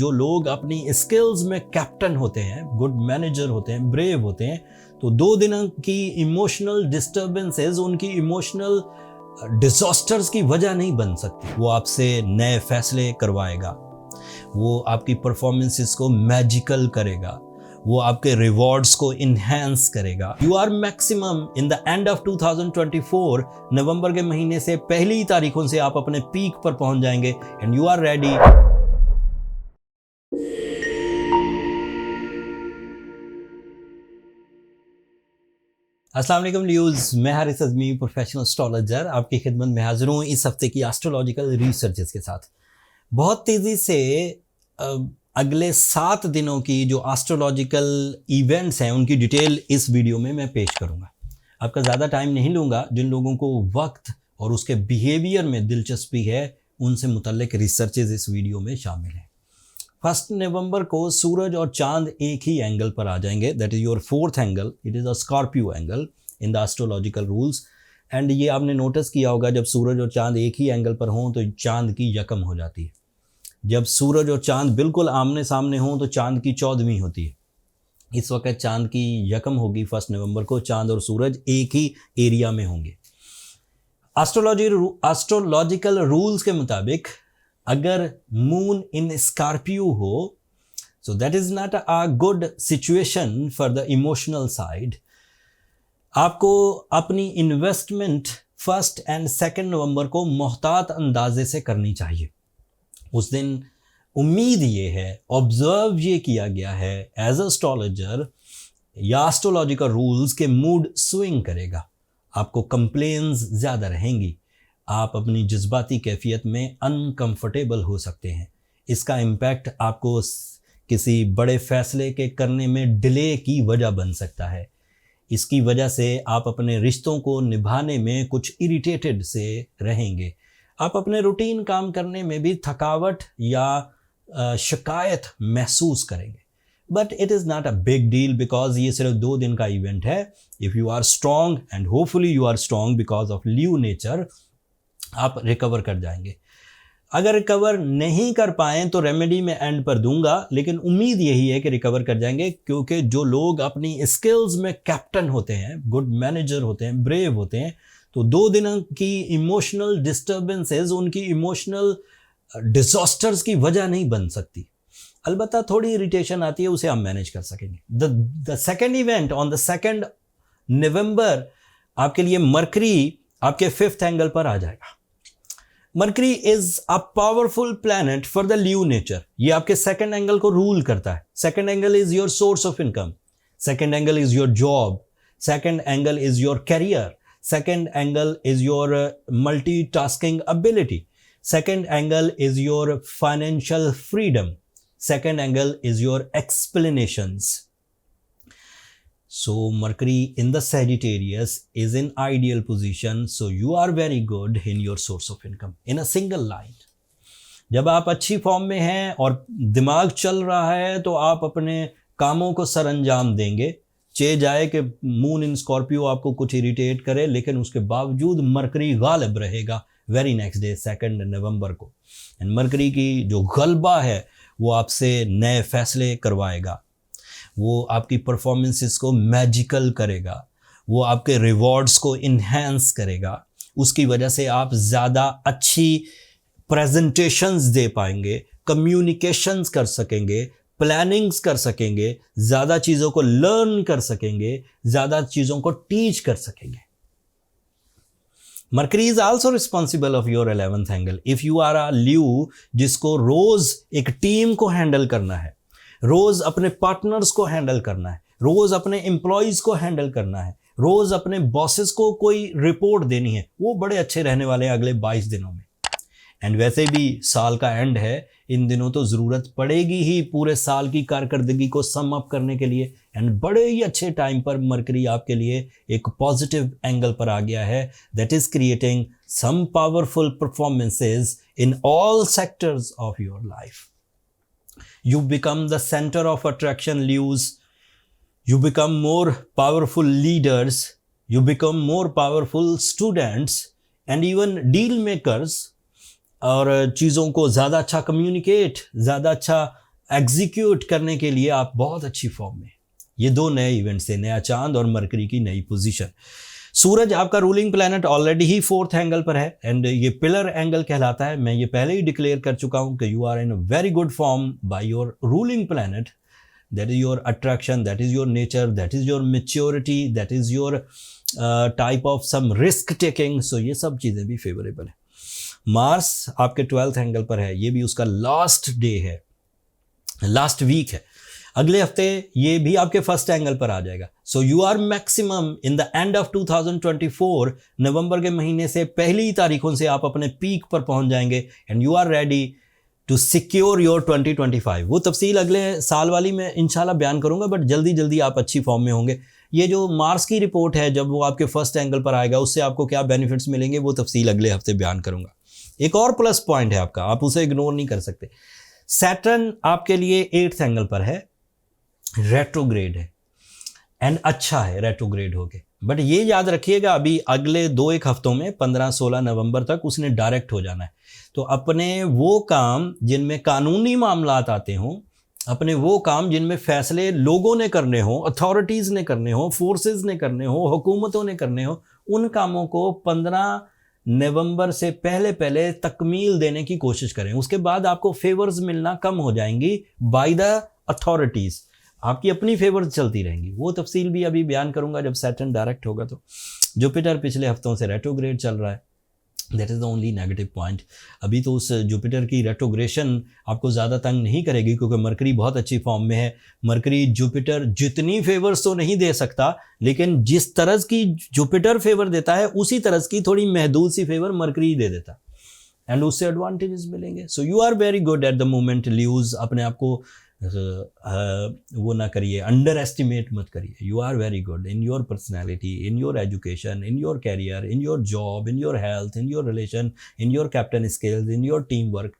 जो लोग अपनी स्किल्स में कैप्टन होते हैं, गुड मैनेजर होते हैं, ब्रेव होते हैं, तो 2 दिन की इमोशनल डिस्टर्बेंसेस उनकी इमोशनल डिजास्टर्स की वजह नहीं बन सकती। वो आपसे नए फैसले करवाएगा, वो आपकी परफॉर्मेंसेस को मैजिकल करेगा, वो आपके रिवॉर्ड्स को इन्हेंस करेगा। You are maximum in the end of 2024, नवंबर के महीने से पहली तारीखों से आप अपने पीक पर पहुंच जाएंगे एंड यू आर रेडी। अस्सलाम वालेकुम व्यूअर्स, मैं हारिस अज़मी प्रोफेशनल एस्ट्रोलॉजर आपकी खिदमत में हाजिर हूँ इस हफ्ते की एस्ट्रोलॉजिकल रिसर्चेस के साथ। बहुत तेज़ी से अगले 7 दिनों की जो एस्ट्रोलॉजिकल इवेंट्स हैं उनकी डिटेल इस वीडियो में मैं पेश करूँगा। आपका ज़्यादा टाइम नहीं लूँगा। जिन लोगों को वक्त और उसके बिहेवियर में दिलचस्पी है उनसे मुतल्लिक रिसर्चेस इस वीडियो में शामिल हैं। 1 नवंबर को सूरज और चांद एक ही एंगल पर आ जाएंगे, that is your 4th angle. It is a Scorpio angle in the astrological rules. And ये आपने नोटिस किया होगा, जब सूरज और चांद एक ही एंगल पर हों तो चांद की यकम हो जाती है। जब सूरज और चांद बिल्कुल आमने सामने हों तो चांद की 14वीं होती है। इस वक्त चांद की यकम होगी 1 नवंबर को। चांद और सूरज एक ही एरिया में होंगे। एस्ट्रोलॉजिकल रूल्स के मुताबिक अगर मून इन स्कॉर्पियो हो, so that is not a good situation for the emotional side. आपको अपनी इन्वेस्टमेंट 1 एंड 2 नवंबर को मोहतात अंदाजे से करनी चाहिए। उस दिन उम्मीद ये है, ऑब्जर्व ये किया गया है एज एस्ट्रोलॉजर या एस्ट्रोलॉजिकल रूल्स के मूड स्विंग करेगा, आपको कंप्लेन्स ज़्यादा रहेंगी, आप अपनी जज्बाती कैफियत में अनकंफर्टेबल हो सकते हैं। इसका इम्पैक्ट आपको किसी बड़े फैसले के करने में डिले की वजह बन सकता है। इसकी वजह से आप अपने रिश्तों को निभाने में कुछ इरिटेटेड से रहेंगे। आप अपने रूटीन काम करने में भी थकावट या शिकायत महसूस करेंगे। But it is not a big deal because ये सिर्फ 2 दिन का इवेंट है। If you are strong and hopefully you are strong because of Leo nature, आप रिकवर कर जाएंगे। अगर रिकवर नहीं कर पाएँ तो रेमेडी में एंड पर दूंगा, लेकिन उम्मीद यही है कि रिकवर कर जाएंगे, क्योंकि जो लोग अपनी स्किल्स में कैप्टन होते हैं, गुड मैनेजर होते हैं, ब्रेव होते हैं, तो 2 दिन की इमोशनल डिस्टर्बेंसेस उनकी इमोशनल डिजास्टर्स की वजह नहीं बन सकती। अलबत्ता थोड़ी इरिटेशन आती है, उसे हम मैनेज कर सकेंगे। The second event on the 2 November आपके लिए मरकरी आपके 5th एंगल पर आ जाएगा। Mercury is a powerful planet for the Leo nature. ये आपके 2nd एंगल को रूल करता है। 2nd angle is your source of income, 2nd angle is your job, 2nd angle is your career, 2nd angle is your multitasking ability, 2nd angle is your financial freedom, 2nd angle is your explanations. So Mercury in the Sagittarius is in ideal position, so you are very good in your source of income in a single line. जब आप अच्छी form में हैं और दिमाग चल रहा है तो आप अपने कामों को सरअंजाम देंगे। चे जाए कि मून इन स्कॉर्पियो आपको कुछ इरिटेट करे, लेकिन उसके बावजूद मरकरी गालिब रहेगा वेरी नेक्स्ट डे 2 नवंबर को। एंड मरकरी की जो गलबा है वो आपसे नए फैसले करवाएगा, वो आपकी परफॉर्मेंसेस को मैजिकल करेगा, वो आपके रिवॉर्ड्स को इन्हेंस करेगा। उसकी वजह से आप ज़्यादा अच्छी प्रेजेंटेशंस दे पाएंगे, कम्युनिकेशंस कर सकेंगे, प्लानिंग्स कर सकेंगे, ज़्यादा चीज़ों को लर्न कर सकेंगे, ज़्यादा चीज़ों को टीच कर सकेंगे। Mercury is also responsible of your 11th angle. If you are a Leo जिसको रोज़ एक टीम को हैंडल करना है, रोज़ अपने पार्टनर्स को हैंडल करना है, रोज़ अपने एम्प्लॉयज़ को हैंडल करना है, रोज़ अपने बॉसेस को कोई रिपोर्ट देनी है, वो बड़े अच्छे रहने वाले हैं अगले 22 दिनों में। एंड वैसे भी साल का एंड है, इन दिनों तो ज़रूरत पड़ेगी ही पूरे साल की कारकर्दगी को सम अप करने के लिए। एंड बड़े ही अच्छे टाइम पर मरकरी आपके लिए एक पॉजिटिव एंगल पर आ गया है, that is creating some powerful performances in all sectors of your life. You become the centre of attraction Leos, you become more powerful leaders, you become more powerful students and even deal makers, और चीज़ों को ज़्यादा अच्छा communicate, ज़्यादा अच्छा execute करने के लिए आप बहुत अच्छी फॉर्म में। ये दो नए इवेंट्स है, नया चांद और मरकरी की नई पोजीशन। सूरज आपका रूलिंग प्लैनेट ऑलरेडी ही 4th एंगल पर है एंड ये पिलर एंगल कहलाता है। मैं ये पहले ही डिक्लेयर कर चुका हूं कि you are in a very good form by your ruling planet. That is your attraction, that is your nature, that is your maturity, that is your type of some risk taking. So ये सब चीज़ें भी favourable है। Mars आपके 12th angle पर है, ये भी उसका लास्ट डे है, लास्ट वीक है। अगले हफ्ते ये भी आपके फर्स्ट एंगल पर आ जाएगा। So you are maximum in the end of 2024, नवंबर के महीने से पहली तारीखों से आप अपने पीक पर पहुंच जाएंगे and you are ready to secure your 2025। वो तफसील अगले साल वाली मैं इंशाल्लाह बयान करूंगा, बट जल्दी जल्दी आप अच्छी फॉर्म में होंगे। ये जो मार्स की रिपोर्ट है, जब वो आपके फर्स्ट एंगल पर आएगा, उससे आपको क्या बेनिफिट्स मिलेंगे वो तफसील अगले हफ्ते बयान करूंगा। एक और प्लस पॉइंट है आपका, आप उसे इग्नोर नहीं कर सकते। सैटर्न आपके लिए 8th एंगल पर है, रेट्रोग्रेड है एंड अच्छा है रेट्रोग्रेड होके। बट ये याद रखिएगा अभी अगले 2-1 हफ्तों में 15-16 नवंबर तक उसने डायरेक्ट हो जाना है। तो अपने वो काम जिनमें कानूनी मामलात आते हों, अपने वो काम जिनमें फैसले लोगों ने करने हों, अथॉरिटीज़ ने करने हों, फोर्सेस ने करने हों, हुकूमतों ने करने हों, उन कामों को 15 नवंबर से पहले पहले तकमील देने की कोशिश करें। उसके बाद आपको फेवर्स मिलना कम हो जाएंगी बाय द अथॉरिटीज़, आपकी अपनी फेवर्स चलती रहेंगी। वो तफसील भी अभी बयान करूंगा जब सैटर्न डायरेक्ट होगा। तो जुपिटर पिछले हफ्तों से रेट्रोग्रेड चल रहा है, that is the only negative point. अभी तो उस जुपिटर की रेट्रोग्रेशन आपको ज़्यादा तंग नहीं करेगी क्योंकि मरकरी बहुत अच्छी फॉर्म में है। मरकरी जुपिटर जितनी फेवर्स तो नहीं दे सकता, लेकिन जिस तरह की जुपिटर फेवर देता है उसी तरह की थोड़ी महदूद सी फेवर मरकरी दे देता एंड उससे एडवांटेजेस मिलेंगे। So you are very good at the moment Leos. अपने आप को वो ना करिए, अंडर एस्टिमेट मत करिए। You are very good in your personality, in your education, in your career, in your job, in your health, in your relation, in your captain skills, in your team work.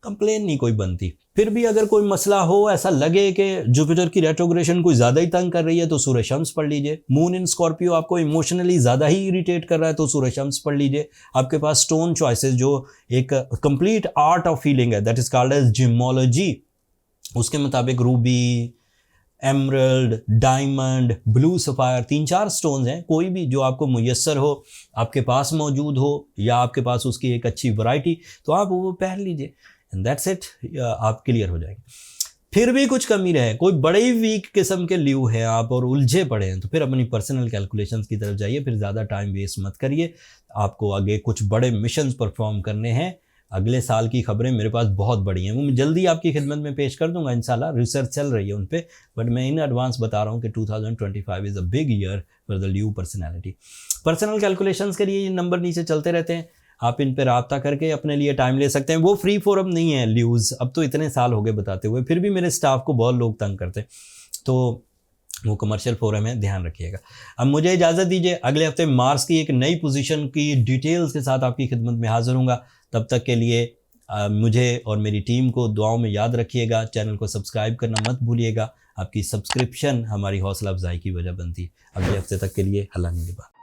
Complain नहीं कोई बनती। फिर भी अगर कोई मसला हो, ऐसा लगे कि जुपिटर की रेट्रोग्रेशन कोई ज़्यादा ही तंग कर रही है, तो सूरज शम्स पढ़ लीजिए। मून इन स्कॉर्पियो आपको इमोशनली ज़्यादा ही इरिटेट कर रहा है, तो सूरज शम्स पढ़ लीजिए। आपके पास स्टोन चॉइसेस जो एक कंप्लीट आर्ट ऑफ फीलिंग है, दैट इज कॉल्ड एज जिमोलॉजी। उसके मुताबिक Ruby, emerald, diamond, blue sapphire, 3-4 stones हैं। कोई भी जो आपको मुयस्सर हो, आपके पास मौजूद हो, या आपके पास उसकी एक अच्छी वैरायटी, तो आप वो पहन लीजिए एंड दैट्स इट, आप क्लियर हो जाएंगे। फिर भी कुछ कमी रहे, कोई बड़े ही वीक किस्म के ल्यू हैं आप और उलझे पड़े हैं, तो फिर अपनी पर्सनल कैलकुलेशंस की तरफ जाइए। फिर ज़्यादा टाइम वेस्ट मत करिए। आपको आगे कुछ बड़े मिशंस परफॉर्म करने हैं। अगले साल की खबरें मेरे पास बहुत बड़ी हैं, वो मैं जल्दी आपकी खिदमत में पेश कर दूंगा इंशाल्लाह। रिसर्च चल रही है उन पे, बट मैं इन एडवांस बता रहा हूँ कि 2025 is a big year for the Leo personality. Personal calculations के लिए ये नंबर नीचे चलते रहते हैं, आप इन पर रब्ता करके अपने लिए टाइम ले सकते हैं। वो फ्री फोरम नहीं है ल्यूज़, अब तो इतने साल हो गए बताते हुए, फिर भी मेरे स्टाफ को बहुत लोग तंग करते हैं, तो वो कमर्शियल फोरम है, ध्यान रखिएगा। अब मुझे इजाज़त दीजिए, अगले हफ्ते मार्स की एक नई पोजीशन की डिटेल्स के साथ आपकी खिदमत में हाजिर हूँगा। तब तक के लिए मुझे और मेरी टीम को दुआओं में याद रखिएगा। चैनल को सब्सक्राइब करना मत भूलिएगा, आपकी सब्सक्रिप्शन हमारी हौसला अफजाई की वजह बनती है। अगले हफ्ते तक के लिए अल्लाह निगहबान।